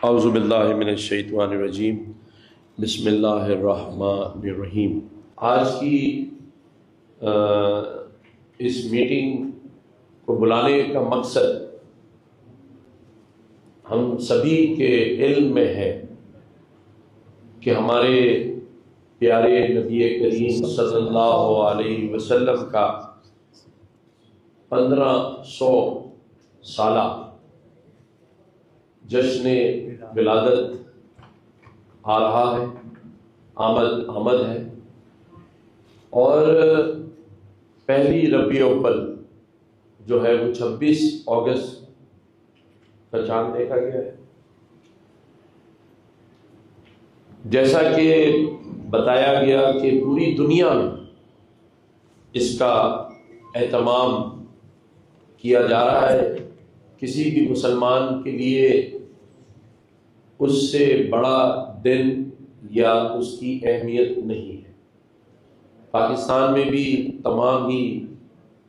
اعوذ باللہ من الشیطان الرجیم، بسم اللہ الرحمن الرحیم۔ آج کی اس میٹنگ کو بلانے کا مقصد ہم سبھی کے علم میں ہے کہ ہمارے پیارے نبی کریم صلی اللہ علیہ وسلم کا 1500 سالہ جشن ولادت آ رہا ہے، آمد ہے، اور پہلی ربیع الاول جو ہے وہ 26 اگست کا چاند دیکھا گیا ہے۔ جیسا کہ بتایا گیا کہ پوری دنیا میں اس کا اہتمام کیا جا رہا ہے، کسی بھی مسلمان کے لیے اس سے بڑا دن یا اس کی اہمیت نہیں ہے۔ پاکستان میں بھی تمام ہی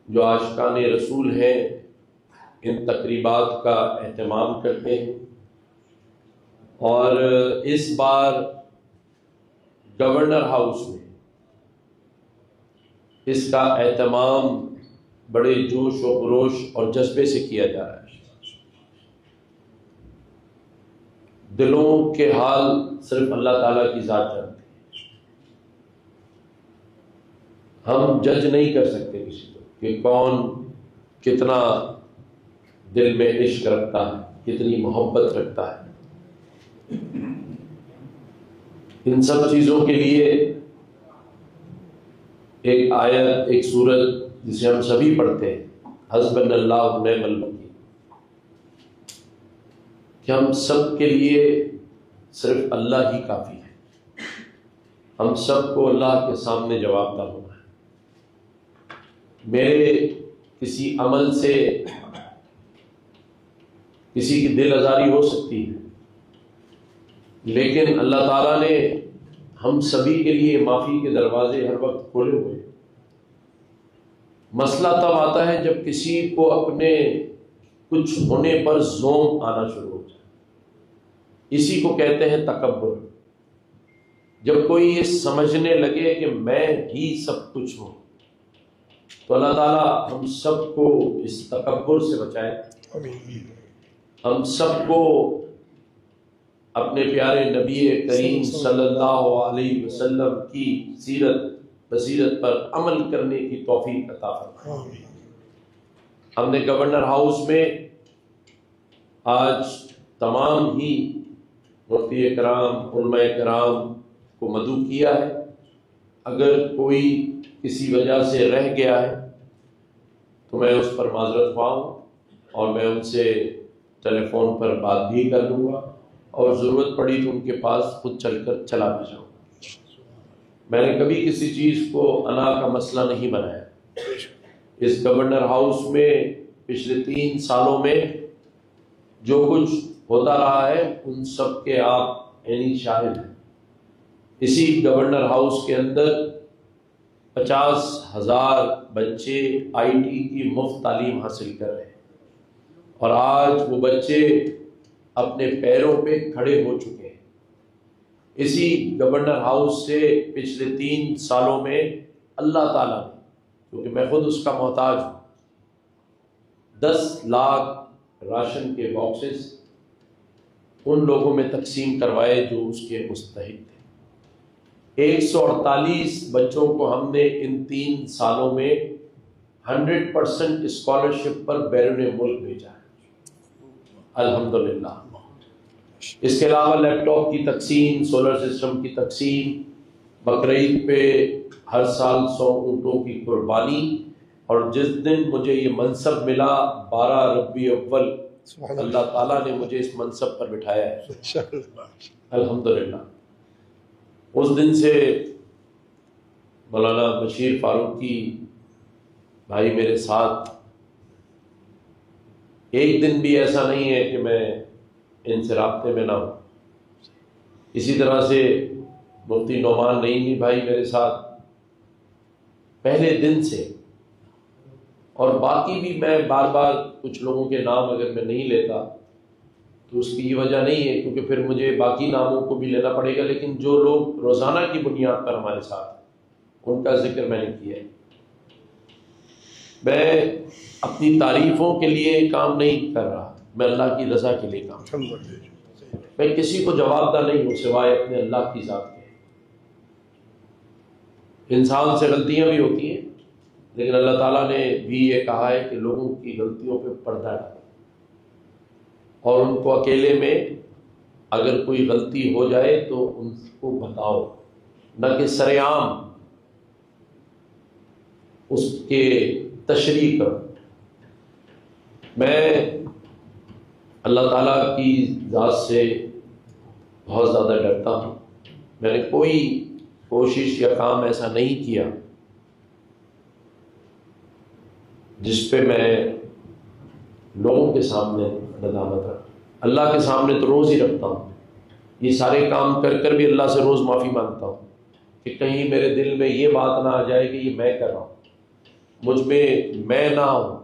جو عاشقان رسول ہیں ان تقریبات کا اہتمام کرتے ہیں، اور اس بار گورنر ہاؤس میں اس کا اہتمام بڑے جوش و خروش اور جذبے سے کیا جا رہا ہے۔ دلوں کے حال صرف اللہ تعالیٰ کی ذات جانتی ہے، ہم جج نہیں کر سکتے کسی کو کہ کون کتنا دل میں عشق رکھتا ہے، کتنی محبت رکھتا ہے۔ ان سب چیزوں کے لیے ایک آیت، ایک سورت جسے ہم سبھی پڑھتے ہیں، حسبنا اللہ و نعم الوکیل، کہ ہم سب کے لیے صرف اللہ ہی کافی ہے، ہم سب کو اللہ کے سامنے جواب دہ ہونا ہے۔ میرے کسی عمل سے کسی کی دل آزاری ہو سکتی ہے، لیکن اللہ تعالیٰ نے ہم سبھی کے لیے معافی کے دروازے ہر وقت کھولے ہوئے۔ مسئلہ تب آتا ہے جب کسی کو اپنے کچھ ہونے پر زوم آنا شروع ہو جائے، اسی کو کہتے ہیں تکبر۔ جب کوئی یہ سمجھنے لگے کہ میں ہی سب کچھ ہوں، تو اللہ تعالیٰ ہم سب کو اس تکبر سے بچائے، ہم سب کو اپنے پیارے نبی کریم صلی اللہ علیہ وسلم کی سیرت بصیرت پر عمل کرنے کی توفیق عطا فرمائے۔ ہم نے گورنر ہاؤس میں آج تمام ہی مفتی کرام، علماء کرام کو مدعو کیا ہے۔ اگر کوئی کسی وجہ سے رہ گیا ہے تو میں اس پر معذرت خواہ ہوں، اور میں ان سے ٹیلی فون پر بات بھی کر لوں گا، اور ضرورت پڑی تو ان کے پاس خود چل کر چلا بھی جاؤں گا۔ میں نے کبھی کسی چیز کو انا کا مسئلہ نہیں بنایا۔ اس گورنر ہاؤس میں پچھلے 3 سالوں میں جو کچھ ہوتا رہا ہے ان سب کے آپ عینی شاہد ہیں۔ اسی گورنر ہاؤس کے اندر 50,000 بچے آئی ٹی کی مفت تعلیم حاصل کر رہے ہیں، اور آج وہ بچے اپنے پیروں پہ کھڑے ہو چکے ہیں۔ اسی گورنر ہاؤس سے پچھلے 3 سالوں میں اللہ تعالیٰ نے، کیونکہ میں خود اس کا محتاج ہوں، 10 لاکھ راشن کے باکسز ان لوگوں میں تقسیم کروائے جو اس کے مستحق تھے۔ 148 بچوں کو ہم نے ان 3 سالوں میں 100% اسکالرشپ پر بیرون ملک بھیجا ہے، الحمدللہ۔ اس کے علاوہ لیپ ٹاپ کی تقسیم، سولر سسٹم کی تقسیم، بقرعید پہ ہر سال 100 اونٹوں کی قربانی، اور جس دن مجھے یہ منصب ملا 12 ربیع الاول، اللہ تعالیٰ نے مجھے اس منصب پر بٹھایا ہے، الحمدللہ۔ اس دن سے مولانا بشیر فاروقی بھائی میرے ساتھ، ایک دن بھی ایسا نہیں ہے کہ میں ان سے رابطے میں نہ ہوں۔ اسی طرح سے مفتی نعمان نعیمی بھائی میرے ساتھ پہلے دن سے، اور باقی بھی میں بار بار کچھ لوگوں کے نام اگر میں نہیں لیتا تو اس کی یہ وجہ نہیں ہے، کیونکہ پھر مجھے باقی ناموں کو بھی لینا پڑے گا، لیکن جو لوگ روزانہ کی بنیاد پر ہمارے ساتھ ان کا ذکر میں نے کیا ہے۔ میں اپنی تعریفوں کے لیے کام نہیں کر رہا، میں اللہ کی رضا کے لیے کام کر رہا ہوں۔ میں کسی کو جواب دہ نہیں ہوں سوائے اپنے اللہ کی ذات کے۔ انسان سے غلطیاں بھی ہوتی ہیں، لیکن اللہ تعالیٰ نے بھی یہ کہا ہے کہ لوگوں کی غلطیوں پہ پردہ ڈالو اور ان کو اکیلے میں اگر کوئی غلطی ہو جائے تو ان کو بتاؤ، نہ کہ سر عام اس کے تشریح کرو۔ میں اللہ تعالیٰ کی ذات سے بہت زیادہ ڈرتا ہوں۔ میں نے کوئی کوشش یا کام ایسا نہیں کیا جس پہ میں لوگوں کے سامنے ندامت رکھتا۔ اللہ کے سامنے تو روز ہی رکھتا ہوں، یہ سارے کام کر کر بھی اللہ سے روز معافی مانگتا ہوں کہ کہیں میرے دل میں یہ بات نہ آ جائے کہ یہ میں کر رہا ہوں، مجھ میں نہ ہوں۔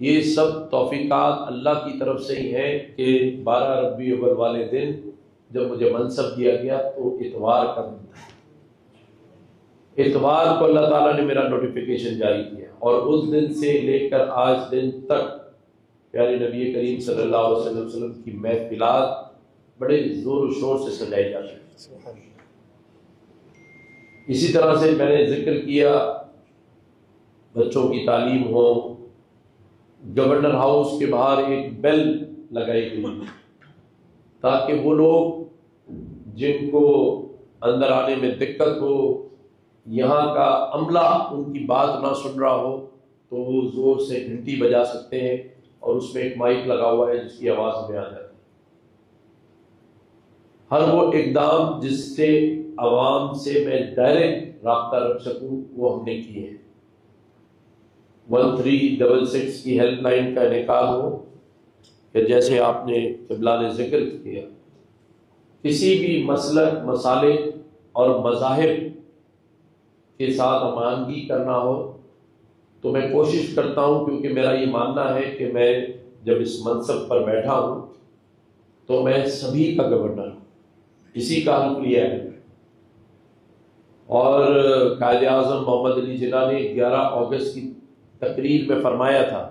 یہ سب توفیقات اللہ کی طرف سے ہی ہیں کہ 12 ربیع الاول والے دن جب مجھے منصب دیا گیا تو اتوار کا دن تھا، اتوار کو اللہ تعالیٰ نے میرا نوٹیفیکیشن جاری کیا، اور اس دن سے لے کر آج دن تک پیارے نبی کریم صلی اللہ علیہ وسلم کی محفلات بڑے زور و شور سے سجائی جاتی ہیں۔ اسی طرح سے میں نے ذکر کیا بچوں کی تعلیم ہو، گورنر ہاؤس کے باہر ایک بیل لگائی گئی تاکہ وہ لوگ جن کو اندر آنے میں دقت ہو، یہاں کا عملہ ان کی بات نہ سن رہا ہو تو وہ زور سے گھنٹی بجا سکتے ہیں، اور اس میں ایک مائک لگا ہوا ہے جس کی آواز ہمیں آ جاتی ہے۔ ہر وہ اقدام جس سے عوام سے میں ڈائریکٹ رابطہ رکھ سکوں وہ ہم نے کیے ہیں۔ 1366 کی ہیلپ لائن کا انعقاد ہو، کہ جیسے آپ نے قبلہ نے ذکر کیا، کسی بھی مسلک، مسالک اور مذاہب کے ساتھ امانگی کرنا ہو تو میں کوشش کرتا ہوں، کیونکہ میرا یہ ماننا ہے کہ میں جب اس منصب پر بیٹھا ہوں تو میں سبھی کا گورنر ہوں، اسی کا حلف لیا ہے۔ اور قائد اعظم محمد علی جناح نے 11 اگست کی تقریر میں فرمایا تھا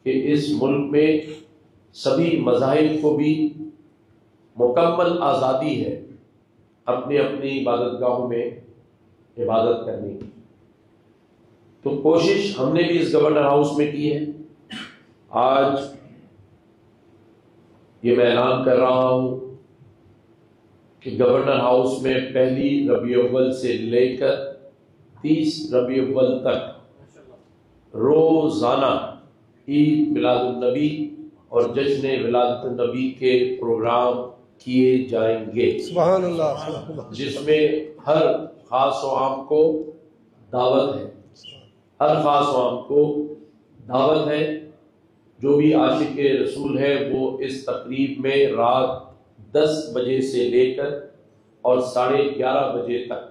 کہ اس ملک میں سبھی مذاہب کو بھی مکمل آزادی ہے اپنی اپنی عبادت گاہوں میں عبادت کرنے کی۔ تو کوشش ہم نے بھی اس گورنر ہاؤس میں کی ہے۔ آج یہ میں اعلان کر رہا ہوں کہ گورنر ہاؤس میں 1 ربیع الاول سے لے کر 30 ربیع الاول تک روزانہ عید میلاد النبی اور جشن ولادت النبی کے پروگرام کیے جائیں گے، سبحان اللہ، جس میں ہر خاص و عام کو دعوت ہے، ہر خاص و عام کو دعوت ہے۔ جو بھی عاشق رسول ہے وہ اس تقریب میں رات 10 بجے سے لے کر اور 11:30 بجے تک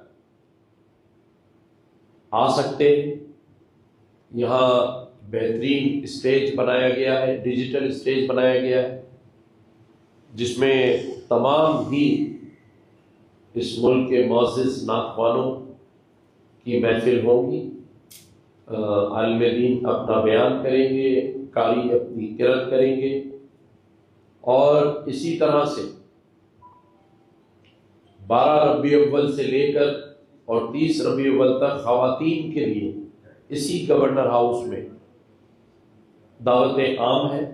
آ سکتے ہیں۔ یہاں بہترین اسٹیج بنایا گیا ہے، ڈیجیٹل اسٹیج بنایا گیا ہے، جس میں تمام ہی اس ملک کے معزز نعت خوانوں کی محفل ہوں گی۔ عالم دین اپنا بیان کریں گے، قاری اپنی قرأت کریں گے، اور اسی طرح سے 12 ربیع الاول سے لے کر اور 30 ربیع الاول تک خواتین کے لیے اسی گورنر ہاؤس میں دعوتیں عام ہیں۔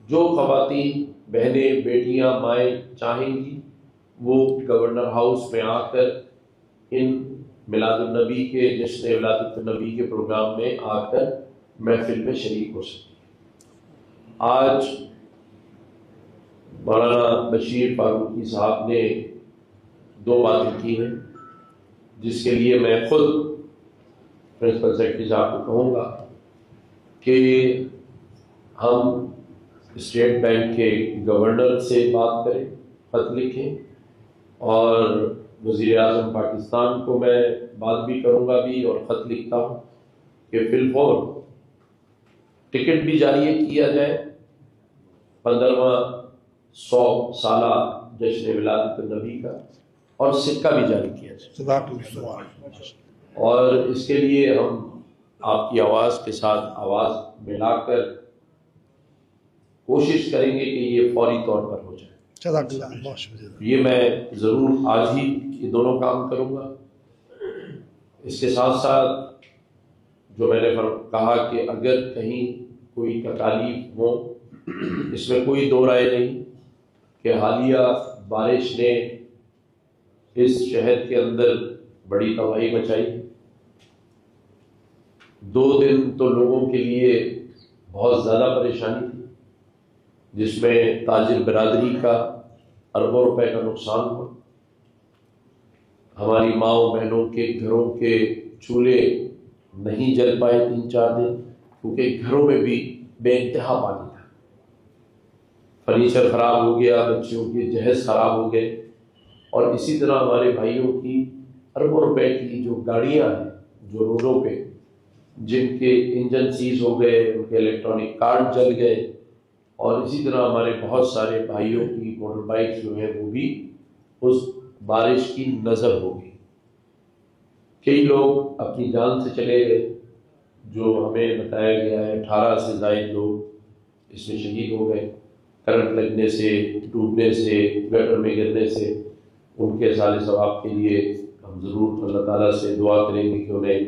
جو خواتین، بہنیں، بیٹیاں، مائیں چاہیں گی وہ گورنر ہاؤس میں آ کر ان میلاد النبی کے، جشن ولادت النبی کے پروگرام میں آ کر محفل میں شریک ہو سکتی ہے۔ آج مولانا بشیر فاروقی صاحب نے 2 باتیں کی ہیں جس کے لیے میں خود پرنسپل سیکرٹری صاحب کو کہوں گا کہ ہم اسٹیٹ بینک کے گورنر سے بات کریں، خط لکھیں، اور وزیر اعظم پاکستان کو میں بات بھی کروں گا بھی اور خط لکھتا ہوں کہ فی الفور ٹکٹ بھی جاری کیا جائے 15واں 100 سالہ جشن ولادت النبی کا، اور سکہ بھی جاری کیا جائے۔ اور اس کے لیے ہم آپ کی آواز کے ساتھ آواز ملا کر کوشش کریں گے کہ یہ فوری طور پر ہو جائے۔ یہ میں ضرور آج ہی یہ دونوں کام کروں گا۔ اس کے ساتھ ساتھ جو میں نے کہا کہ اگر کہیں کوئی تکالیف ہو، اس میں کوئی دو رائے نہیں کہ حالیہ بارش نے اس شہر کے اندر بڑی تباہی مچائی۔ 2 دن تو لوگوں کے لیے بہت زیادہ پریشانی تھی، جس میں تاجر برادری کا اربوں روپے کا نقصان ہوا۔ ہماری ماؤں بہنوں کے گھروں کے چولہے نہیں جل پائے 3-4 دن، کیونکہ گھروں میں بھی بے انتہا پانی تھا۔ فرنیچر خراب ہو گیا، بچیوں کے جہیز خراب ہو گئے، اور اسی طرح ہمارے بھائیوں کی اربوں روپے کی جو گاڑیاں ہیں جو روڈوں پہ، جن کے انجن سیز ہو گئے، ان کے الیکٹرانک کارڈ جل گئے، اور اسی طرح ہمارے بہت سارے بھائیوں کی موٹر بائک جو ہیں وہ بھی اس بارش کی نظر ہو گئی۔ کئی لوگ اپنی جان سے چلے گئے، جو ہمیں بتایا گیا ہے 18 سے زائد لوگ اس میں شہید ہو گئے، کرنٹ لگنے سے، ڈوبنے سے، گٹر میں گرنے سے۔ ان کے سارے ثواب کے لیے ہم ضرور اللہ تعالیٰ سے دعا کریں گے کہ انہیں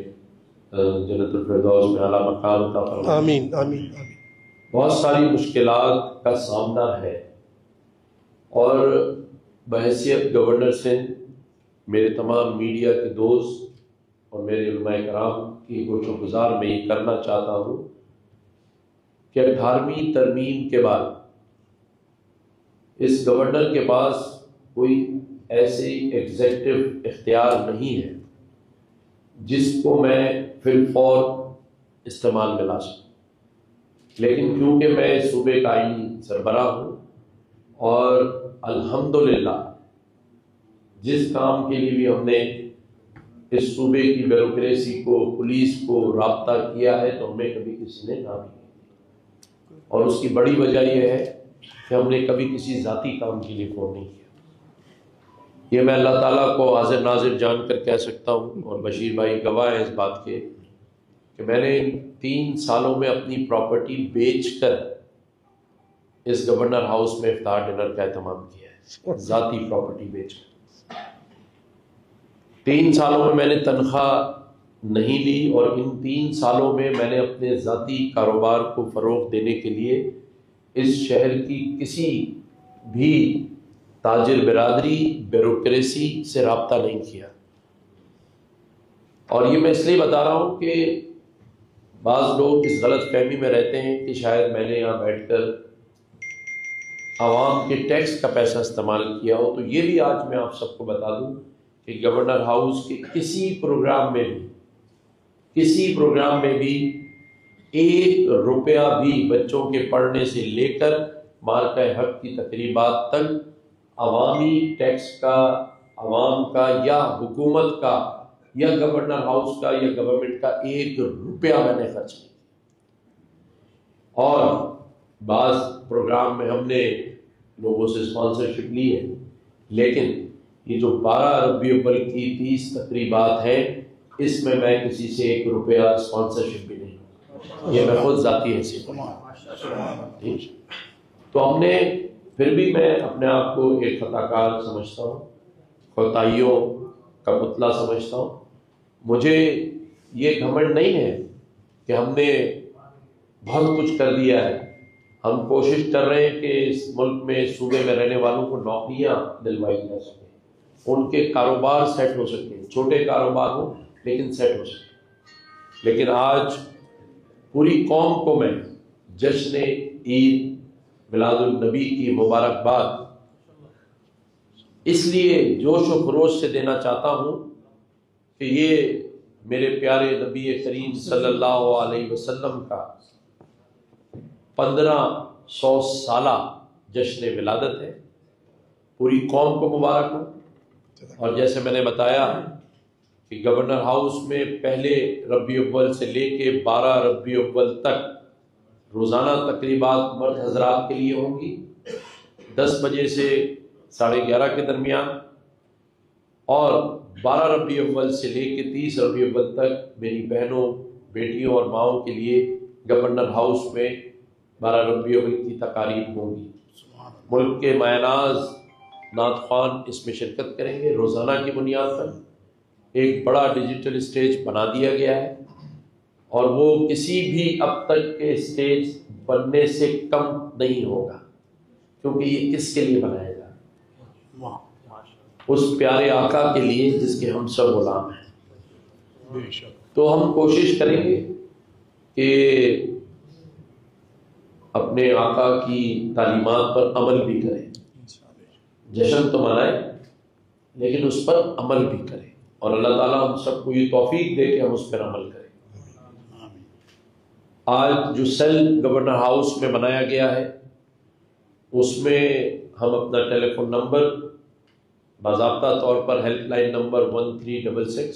جنت الفردوس میں اعلیٰ مقام عطا فرمائے۔ آمین آمین۔ بہت ساری مشکلات کا سامنا ہے، اور بحیثیت گورنر سندھ میرے تمام میڈیا کے دوست اور میرے علماء کرام کی گوشہ گزار میں یہ کرنا چاہتا ہوں کہ 18ویں ترمیم کے بعد اس گورنر کے پاس کوئی ایسی ایگزیکٹو اختیار نہیں ہے جس کو میں فی الفور استعمال میں لا سکوں، لیکن کیونکہ میں صوبے کا آئینی سربراہ ہوں، اور الحمدللہ جس کام کے لیے بھی ہم نے اس صوبے کی بیوروکریسی کو، پولیس کو رابطہ کیا ہے، تو ہمیں کبھی کسی نے نہ بھی کیا، اور اس کی بڑی وجہ یہ ہے کہ ہم نے کبھی کسی ذاتی کام کے لیے فون نہیں کیا۔ یہ میں اللہ تعالیٰ کو حاضر ناظر جان کر کہہ سکتا ہوں، اور بشیر بھائی گواہ ہیں اس بات کے، کہ میں نے 3 سالوں میں اپنی پراپرٹی بیچ کر اس گورنر ہاؤس میں افطار ڈنر کا اہتمام کیا ہے، ذاتی پراپرٹی بیچ کر۔ 3 سالوں میں نے تنخواہ نہیں لی، اور ان 3 سالوں میں نے اپنے ذاتی کاروبار کو فروغ دینے کے لیے اس شہر کی کسی بھی تاجر برادری، بیوروکریسی سے رابطہ نہیں کیا۔ اور یہ میں اس لیے بتا رہا ہوں کہ بعض لوگ اس غلط فہمی میں رہتے ہیں کہ شاید میں نے یہاں بیٹھ کر عوام کے ٹیکس کا پیسہ استعمال کیا ہو، تو یہ بھی آج میں آپ سب کو بتا دوں کہ گورنر ہاؤس کے کسی پروگرام میں بھی 1 روپیہ بھی بچوں کے پڑھنے سے لے کر مارکہ حق کی تقریبات تک عوامی ٹیکس کا، عوام کا، یا حکومت کا، یا گورنر ہاؤس کا، یا گورنمنٹ کا 1 روپیہ میں نے خرچ کیا۔ اور بعض پروگرام میں ہم نے لوگوں سے اسپانسرشپ لی ہے، لیکن یہ جو 12 ربیع الاول کی 30 تقریبات ہیں، اس میں کسی سے 1 روپیہ اسپانسرشپ بھی نہیں، یہ میں خود ذاتی حیثیت۔ تو ہم نے پھر بھی میں اپنے آپ کو ایک خطا کار سمجھتا ہوں، کوتاہیوں کا پتلا سمجھتا ہوں۔ مجھے یہ گھمنڈ نہیں ہے کہ ہم نے بہت کچھ کر دیا ہے۔ ہم کوشش کر رہے ہیں کہ اس ملک میں، صوبے میں رہنے والوں کو نوکریاں دلوائی جا سکیں، ان کے کاروبار سیٹ ہو سکیں، چھوٹے کاروبار ہوں لیکن سیٹ ہو سکیں۔ لیکن آج پوری قوم کو میں جشن عید میلاد النبی کی مبارکباد اس لیے جوش و خروش سے دینا چاہتا ہوں کہ یہ میرے پیارے نبی کریم صلی اللہ علیہ وسلم کا 1500 سالہ جشن ولادت ہے۔ پوری قوم کو مبارک ہو۔ اور جیسے میں نے بتایا کہ گورنر ہاؤس میں پہلے ربیع الاول سے لے کے 12 ربیع الاول تک روزانہ تقریبات مرد حضرات کے لیے ہوں گی 10 بجے سے 11:30 کے درمیان، اور 12 ربیع الاول سے لے کے 30 ربیع الاول تک میری بہنوں، بیٹیوں اور ماؤں کے لیے گورنر ہاؤس میں 12 ربیع الاول کی تقاریب ہوں گی۔ ملک کے مایہ نعت خوان اس میں شرکت کریں گے۔ روزانہ کی بنیاد پر ایک بڑا ڈیجیٹل اسٹیج بنا دیا گیا ہے، اور وہ کسی بھی اب تک کے اسٹیج بننے سے کم نہیں ہوگا، کیونکہ یہ کس کے لیے بنایا جا رہا ہے؟ اس پیارے آقا کے لیے جس کے ہم سب غلام ہیں۔ تو ہم کوشش کریں گے کہ اپنے آقا کی تعلیمات پر عمل بھی کریں، جشن تو منائیں لیکن اس پر عمل بھی کریں، اور اللہ تعالیٰ ہم سب کو یہ توفیق دے کہ ہم اس پر عمل کریں۔ آج جو سیل گورنر ہاؤس میں بنایا گیا ہے اس میں ہم اپنا ٹیلی فون نمبر باضابطہ طور پر ہیلپ لائن نمبر 1366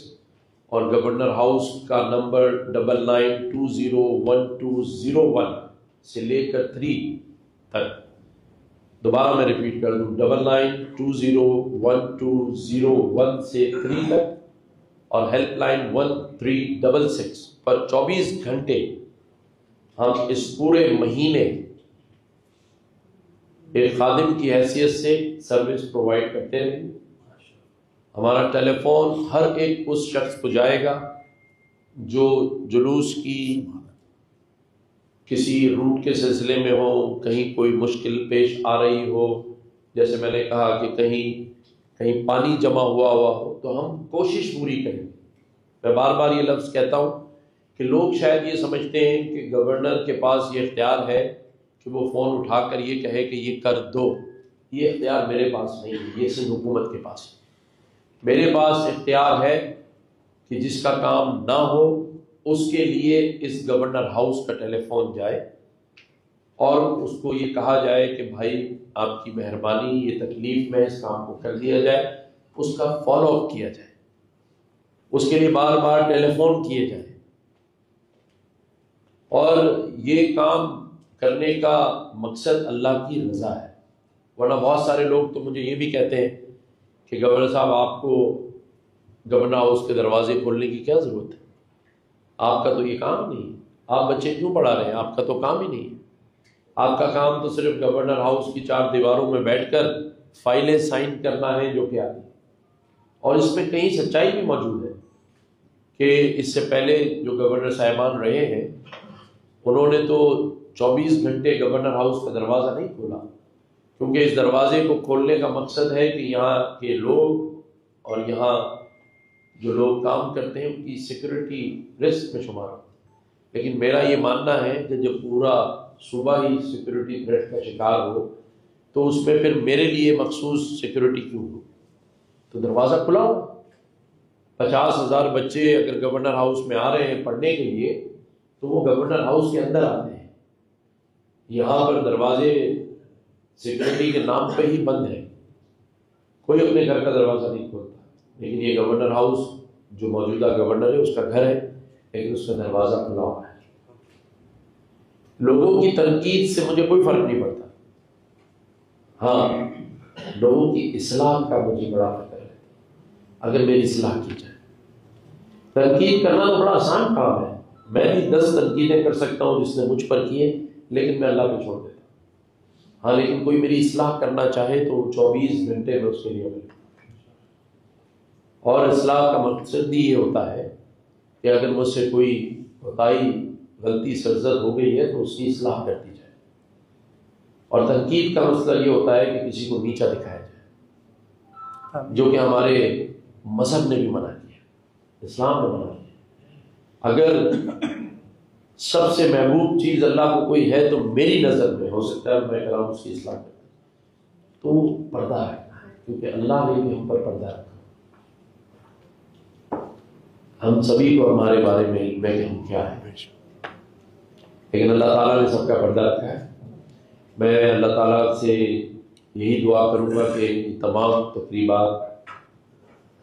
اور گورنر ہاؤس کا نمبر 99201201 سے لے کر 3 تک، دوبارہ میں ریپیٹ کر دوں 99201201 سے 3 تک، اور ہیلپ لائن 1366 پر 24 گھنٹے ہم اس پورے مہینے ایک خادم کی حیثیت سے سروس پرووائڈ کرتے رہیں۔ ہمارا ٹیلی فون ہر ایک اس شخص کو جائے گا جو جلوس کی کسی روٹ کے سلسلے میں ہو، کہیں کوئی مشکل پیش آ رہی ہو، جیسے میں نے کہا کہ کہیں پانی جمع ہوا ہو، تو ہم کوشش پوری کریں گے۔ میں بار بار یہ لفظ کہتا ہوں کہ لوگ شاید یہ سمجھتے ہیں کہ گورنر کے پاس یہ اختیار ہے کہ وہ فون اٹھا کر یہ کہے کہ یہ کر دو۔ یہ اختیار میرے پاس نہیں ہے، یہ صرف حکومت کے پاس ہے۔ میرے پاس اختیار ہے کہ جس کا کام نہ ہو اس کے لیے اس گورنر ہاؤس کا ٹیلی فون جائے اور اس کو یہ کہا جائے کہ بھائی آپ کی مہربانی، یہ تکلیف میں اس کام کو کر دیا جائے، اس کا فالو اپ کیا جائے، اس کے لیے بار بار ٹیلی فون کیے جائیں، اور یہ کام کرنے کا مقصد اللہ کی رضا ہے۔ ورنہ بہت سارے لوگ تو مجھے یہ بھی کہتے ہیں کہ گورنر صاحب آپ کو گورنر ہاؤس کے دروازے کھولنے کی کیا ضرورت ہے؟ آپ کا تو یہ کام نہیں ہے، آپ بچے کیوں پڑھا رہے ہیں؟ آپ کا تو کام ہی نہیں ہے۔ آپ کا کام تو صرف گورنر ہاؤس کی 4 دیواروں میں بیٹھ کر فائلیں سائن کرنا ہے، جو کہ آتی ہے۔ اور اس میں کہیں سچائی بھی موجود ہے کہ اس سے پہلے جو گورنر صاحبان رہے ہیں انہوں نے تو 24 گھنٹے گورنر ہاؤس کا دروازہ نہیں کھولا، کیونکہ اس دروازے کو کھولنے کا مقصد ہے کہ یہاں کے لوگ اور یہاں جو لوگ کام کرتے ہیں ان کی سیکورٹی رسک میں شمار ہو۔ لیکن میرا یہ ماننا ہے کہ جب پورا صوبہ ہی سیکورٹی تھریٹ کا شکار ہو تو اس میں پھر میرے لیے مخصوص سیکورٹی کیوں ہو؟ تو دروازہ کھلا ہو۔ 50,000 بچے اگر گورنر ہاؤس میں آ رہے ہیں پڑھنے کے لیے تو وہ گورنر ہاؤس کے اندر آتے ہیں، یہاں پر دروازے سیکورٹی کے نام پہ ہی بند ہے، کوئی اپنے گھر کا دروازہ نہیں کھولتا۔ لیکن یہ گورنر ہاؤس جو موجودہ گورنر ہے اس کا گھر ہے، لیکن اس کا دروازہ کھلا ہوا ہے۔ لوگوں کی تنقید سے مجھے کوئی فرق نہیں پڑتا، ہاں لوگوں کی اصلاح کا مجھے بڑا فکر ہے۔ اگر میری اصلاح کی جائے، تنقید کرنا تو بڑا آسان کام ہے، میں بھی 10 تنقیدیں کر سکتا ہوں جس نے مجھ پر کیے، لیکن میں اللہ پہ چھوڑ دیتا ہوں۔ ہاں لیکن کوئی میری اصلاح کرنا چاہے تو 24 گھنٹے میں اس کے لیے عمل، اور اصلاح کا مقصد بھی یہ ہوتا ہے کہ اگر مجھ سے کوئی کوتاہی، غلطی، سرزد ہو گئی ہے تو اس کی اصلاح کر دی جائے۔ اور تنقید کا مسئلہ یہ ہوتا ہے کہ کسی کو نیچا دکھایا جائے، جو کہ ہمارے مذہب نے بھی منع کیا، اسلام نے منع کیا۔ اگر سب سے محبوب چیز اللہ کو کوئی ہے تو میری نظر میں ہو سکتا ہے میں کہوں اس کی اصلاح کرتا تو پردہ ہے، کیونکہ اللہ نے بھی ہم پر پردہ رکھا۔ ہم سبھی کو ہمارے بارے میں علم ہے کہ ہم کیا ہیں، لیکن اللہ تعالیٰ نے سب کا پردہ رکھا ہے۔ میں اللہ تعالیٰ سے یہی دعا کروں گا کہ تمام تقریبات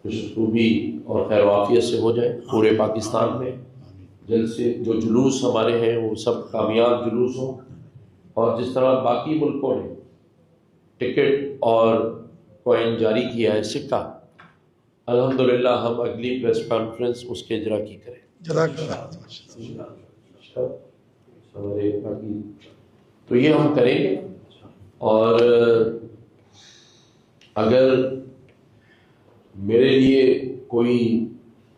خوشخوبی اور خیر و عافیت سے ہو جائے پورے پاکستان میں، جلسے جو جلوس ہمارے ہیں وہ سب کامیاب جلوس ہوں، اور جس طرح باقی ملکوں نے ٹکٹ اور کوئن جاری کیا ہے سکہ، الحمدللہ ہم اگلی پریس کانفرنس اس کے اجرا کی کریں ہمارے باقی، تو یہ ہم کریں گے۔ اور اگر میرے لیے کوئی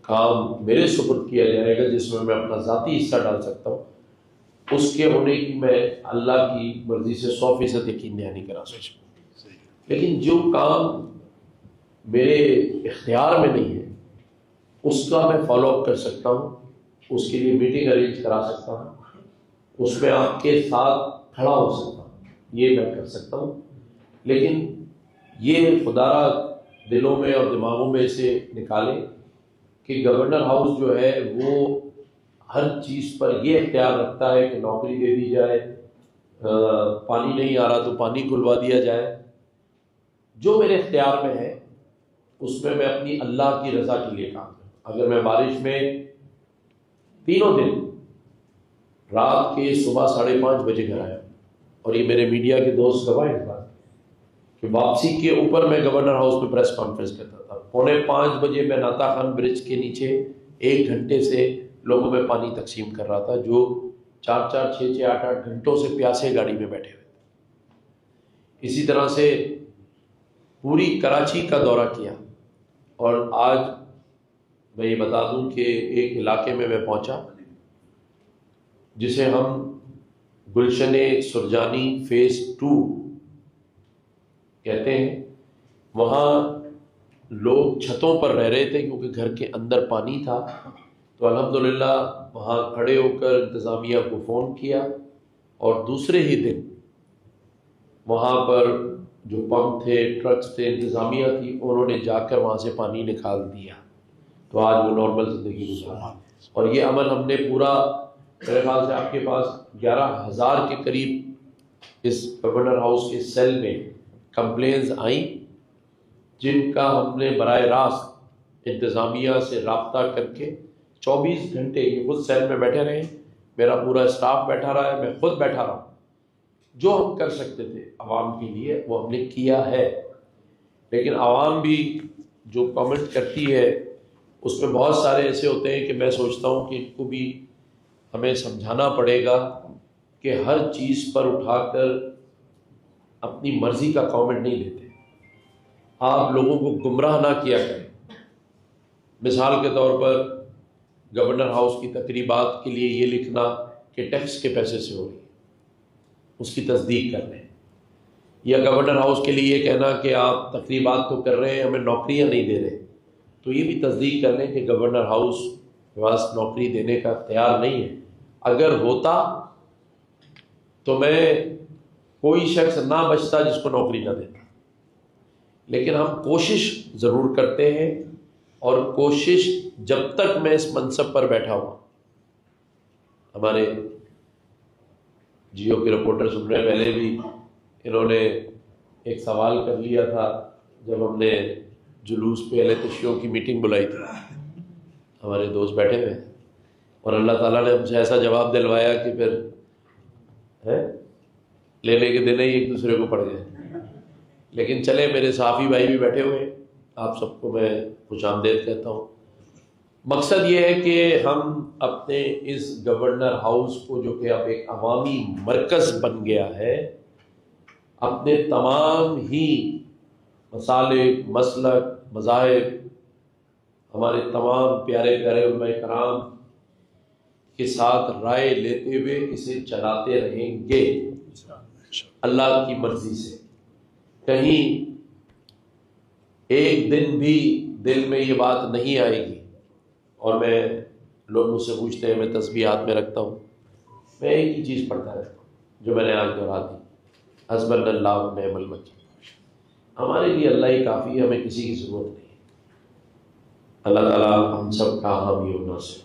کام میرے سپرد کیا جائے گا جس میں میں اپنا ذاتی حصہ ڈال سکتا ہوں، اس کے ہونے کی میں اللہ کی مرضی سے 100% یقین دہانی کرا سکتا ہوں، لیکن جو کام میرے اختیار میں نہیں ہے اس کا میں فالو اپ کر سکتا ہوں، اس کے لیے میٹنگ ارینج کرا سکتا ہوں، اس میں آپ کے ساتھ کھڑا ہو سکتا ہوں، یہ میں کر سکتا ہوں۔ لیکن یہ خدا را دلوں میں اور دماغوں میں سے نکالے کہ گورنر ہاؤس جو ہے وہ ہر چیز پر یہ اختیار رکھتا ہے کہ نوکری دے دی جائے، پانی نہیں آ رہا تو پانی کھلوا دیا جائے۔ جو میرے اختیار میں ہے اس میں میں اپنی اللہ کی رضا کے لیے کام کروں۔ اگر میں بارش میں تینوں دن رات کے صبح 5:30 بجے گھر آیا، اور یہ میرے میڈیا کے دوست گواہ ہیں اس بات کہ واپسی کے اوپر میں گورنر ہاؤس میں پریس کانفرنس کرتا تھا، 4:45 بجے میں ناتا خان برج کے نیچے 1 گھنٹے سے لوگوں میں پانی تقسیم کر رہا تھا جو 4 6 8 گھنٹوں سے پیاسے گاڑی میں بیٹھے ہوئے تھے۔ اسی طرح سے پوری کراچی کا دورہ کیا، اور آج میں یہ بتا دوں کہ ایک علاقے میں پہنچا جسے ہم گلشن سرجانی فیز 2 کہتے ہیں۔ وہاں لوگ چھتوں پر رہ رہے تھے کیونکہ گھر کے اندر پانی تھا، تو الحمدللہ وہاں کھڑے ہو کر انتظامیہ کو فون کیا، اور دوسرے ہی دن وہاں پر جو پمپ تھے، ٹرکس تھے، انتظامیہ تھی، انہوں نے جا کر وہاں سے پانی نکال دیا، تو آج وہ نارمل زندگی گزار رہا۔ اور یہ عمل ہم نے پورا، میرے خیال سے آپ کے پاس 11,000 کے قریب اس گورنر ہاؤس کے سیل میں کمپلینز آئیں، جن کا ہم نے براہ راست انتظامیہ سے رابطہ کر کے 24 گھنٹے یہ خود سیل میں بیٹھے رہے، میرا پورا اسٹاف بیٹھا رہا ہے، میں خود بیٹھا رہا ہوں۔ جو ہم کر سکتے تھے عوام کے لیے وہ ہم نے کیا ہے، لیکن عوام بھی جو کامنٹ کرتی ہے اس میں بہت سارے ایسے ہوتے ہیں کہ میں سوچتا ہوں کہ ان کو بھی ہمیں سمجھانا پڑے گا کہ ہر چیز پر اٹھا کر اپنی مرضی کا کامنٹ نہیں دیتے، آپ لوگوں کو گمراہ نہ کیا کریں۔ مثال کے طور پر گورنر ہاؤس کی تقریبات کے لیے یہ لکھنا کہ ٹیکس کے پیسے سے ہو رہی ہے، اس کی تصدیق کر لیں، یا گورنر ہاؤس کے لیے یہ کہنا کہ آپ تقریبات تو کر رہے ہیں ہمیں نوکریاں نہیں دے رہے، تو یہ بھی تصدیق کر لیں کہ گورنر ہاؤس کے پاس نوکری دینے کا اختیار نہیں ہے۔ اگر ہوتا تو میں کوئی شخص نہ بچتا جس کو نوکری نہ دیتا، لیکن ہم کوشش ضرور کرتے ہیں، اور کوشش جب تک میں اس منصب پر بیٹھا ہوں، ہمارے جیو کے رپورٹر سن رہے ہیں، پہلے بھی انہوں نے ایک سوال کر لیا تھا جب ہم نے جلوس پہ اہل تشیعوں کی میٹنگ بلائی تھی، ہمارے دوست بیٹھے ہوئے، اور اللہ تعالیٰ نے ہم سے ایسا جواب دلوایا کہ پھر لینے کے دن ہی ایک دوسرے کو پڑ گئے۔ لیکن چلے، میرے صحافی بھائی بھی بیٹھے ہوئے، آپ سب کو میں خوش آمدید کہتا ہوں۔ مقصد یہ ہے کہ ہم اپنے اس گورنر ہاؤس کو، جو کہ اب ایک عوامی مرکز بن گیا ہے، اپنے تمام ہی مسالک، مسلک، مذاہب، ہمارے تمام پیارے پیارے علماء کرام کے ساتھ رائے لیتے ہوئے اسے چلاتے رہیں گے اللہ کی مرضی سے۔ کہیں ایک دن بھی دل میں یہ بات نہیں آئے گی، اور میں لوگ مجھ سے پوچھتے ہیں، میں تسبیح ہاتھ میں رکھتا ہوں، میں ایک ہی چیز پڑھتا رہتا ہوں جو میں نے آج دہرا دی، حسبنا اللہ و نعم الوکیل۔ ہمارے لیے اللہ ہی کافی ہے، ہمیں کسی کی ضرورت نہیں۔ اللہ تعالیٰ ہم سب کا حامی و ناصر۔